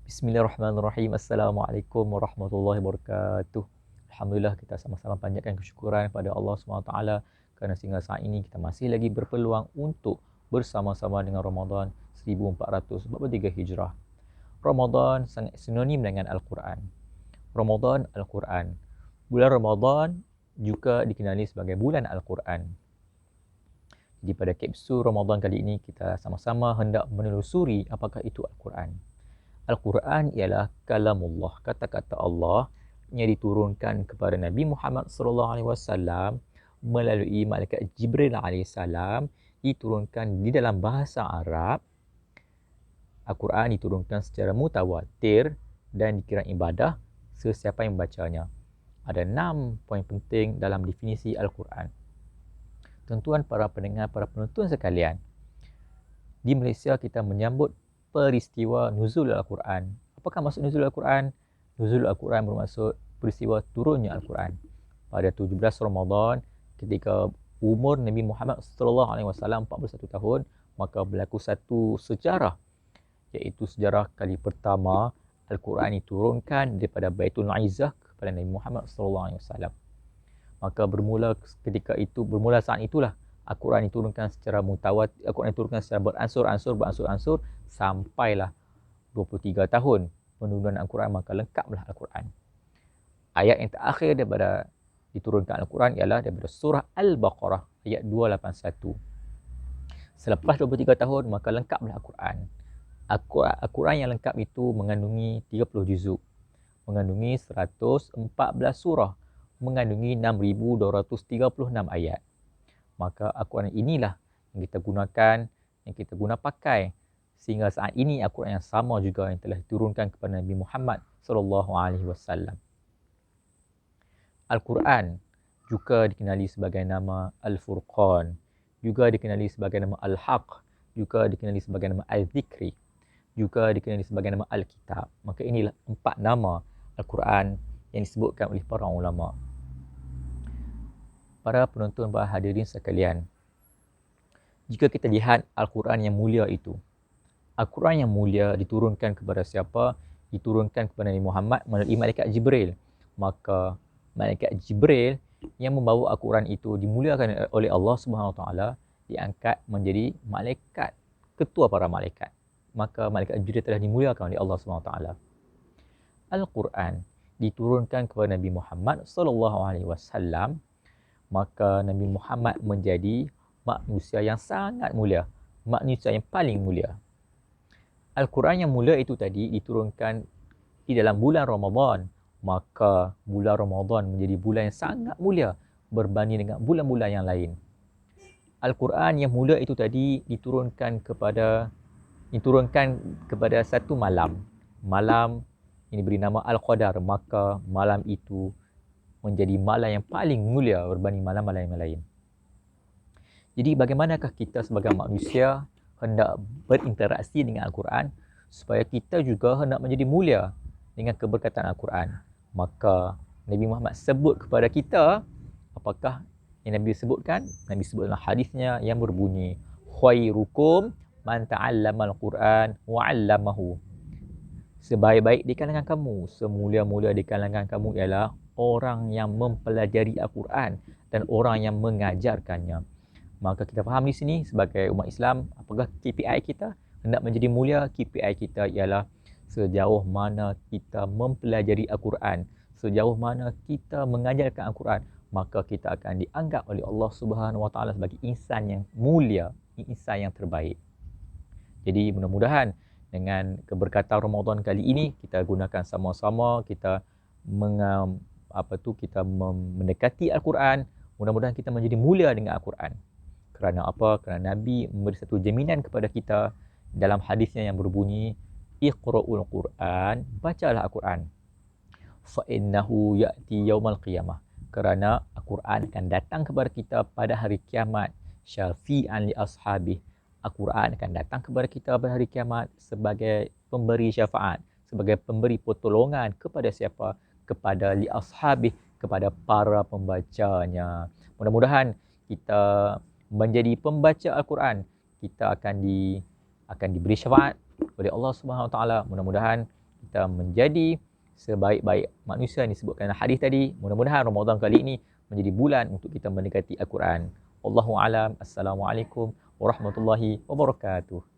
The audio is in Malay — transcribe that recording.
Bismillahirrahmanirrahim. Assalamualaikum warahmatullahi wabarakatuh. Alhamdulillah, kita sama-sama panjatkan kesyukuran kepada Allah SWT kerana sehingga saat ini kita masih lagi berpeluang untuk bersama-sama dengan Ramadan 1443 Hijrah. Ramadan sangat sinonim dengan Al-Quran. Ramadan Al-Quran. Bulan Ramadan juga dikenali sebagai bulan Al-Quran. Jadi pada kapsul Ramadan kali ini kita sama-sama hendak menelusuri apakah itu Al-Quran. Al-Quran ialah kalamullah, kata-kata Allah yang diturunkan kepada Nabi Muhammad SAW melalui malaikat Jibril AS, diturunkan di dalam bahasa Arab. Al-Quran diturunkan secara mutawatir dan dikira ibadah sesiapa yang membacanya. Ada 6 poin penting dalam definisi Al-Quran. Tuan-tuan, para pendengar, para penonton sekalian, di Malaysia kita menyambut peristiwa nuzul Al-Quran. Apakah maksud nuzul Al-Quran? Nuzul Al-Quran bermaksud peristiwa turunnya Al-Quran. Pada 17 Ramadan, ketika umur Nabi Muhammad SAW 41 tahun, maka berlaku satu sejarah, iaitu sejarah kali pertama Al-Quran diturunkan daripada Baitul Izzah kepada Nabi Muhammad SAW. Maka bermula saat itulah Al-Quran diturunkan secara mutawatir, Al-Quran diturunkan secara beransur-ansur sampailah 23 tahun penurunan Al-Quran, maka lengkaplah Al-Quran. Ayat yang terakhir daripada diturunkan Al-Quran ialah daripada surah Al-Baqarah ayat 281. Selepas 23 tahun maka lengkaplah Al-Quran. Al-Quran yang lengkap itu mengandungi 30 juzuk, mengandungi 114 surah, mengandungi 6,236 ayat. Maka Al-Quran inilah yang kita gunakan, yang kita guna pakai sehingga saat ini Al-Quran yang sama juga yang telah diturunkan kepada Nabi Muhammad SAW. Al-Quran juga dikenali sebagai nama Al-Furqan, juga dikenali sebagai nama Al-Haq, juga dikenali sebagai nama Al-Zikri, juga dikenali sebagai nama Al-Kitab. Maka inilah 4 nama Al-Quran yang disebutkan oleh para ulama. Para penonton, para hadirin sekalian, jika kita lihat Al-Quran yang mulia itu, Al-Quran yang mulia diturunkan kepada siapa? Diturunkan kepada Nabi Muhammad melalui malaikat Jibril. Maka malaikat Jibril yang membawa Al-Quran itu dimuliakan oleh Allah SWT, diangkat menjadi malaikat, ketua para malaikat. Maka malaikat Jibril telah dimuliakan oleh Allah SWT. Al-Quran diturunkan kepada Nabi Muhammad SAW, maka Nabi Muhammad menjadi manusia yang sangat mulia, manusia yang paling mulia. Al-Quran yang mulia itu tadi diturunkan di dalam bulan Ramadan, maka bulan Ramadan menjadi bulan yang sangat mulia berbanding dengan bulan-bulan yang lain. Al-Quran yang mulia itu tadi diturunkan kepada satu malam. Malam ini diberi nama Al-Qadar, maka malam itu menjadi malam yang paling mulia berbanding malam-malam yang lain. Jadi bagaimanakah kita sebagai manusia hendak berinteraksi dengan Al-Quran supaya kita juga hendak menjadi mulia dengan keberkatan Al-Quran? Maka Nabi Muhammad sebut kepada kita apakah yang Nabi sebutkan? Nabi sebutlah hadisnya yang berbunyi, khairukum man ta'allama al-Quran wa 'allamahu. Sebaik-baik di kalangan kamu, semulia-mulia di kalangan kamu ialah orang yang mempelajari Al-Quran dan orang yang mengajarkannya. Maka kita faham di sini sebagai umat Islam, apakah KPI kita? Hendak menjadi mulia, KPI kita ialah sejauh mana kita mempelajari Al-Quran, sejauh mana kita mengajarkan Al-Quran, maka kita akan dianggap oleh Allah Subhanahu Wa Taala sebagai insan yang mulia, insan yang terbaik. Jadi mudah-mudahan dengan keberkatan Ramadan kali ini kita gunakan sama-sama, kita mendekati Al-Quran. Mudah-mudahan kita menjadi mulia dengan Al-Quran. Kerana apa? Kerana Nabi memberi satu jaminan kepada kita dalam hadisnya yang berbunyi, Iqra'ul Quran, bacalah Al-Quran. Fa'innahu ya'ti yawmal qiyamah. Kerana Al-Quran akan datang kepada kita pada hari kiamat. Syafi'an li ashabih. Al-Quran akan datang kepada kita pada hari kiamat sebagai pemberi syafaat, sebagai pemberi pertolongan kepada siapa? Kepada li ashabih, kepada para pembacanya. Mudah-mudahan kita menjadi pembaca Al-Quran, kita akan diberi syafaat oleh Allah Subhanahu Wa Taala. Mudah-mudahan kita menjadi sebaik-baik manusia yang disebutkan dalam hadis tadi. Mudah-mudahan Ramadan kali ini menjadi bulan untuk kita mendekati Al-Quran. Wallahu a'lam. Assalamualaikum warahmatullahi wabarakatuh.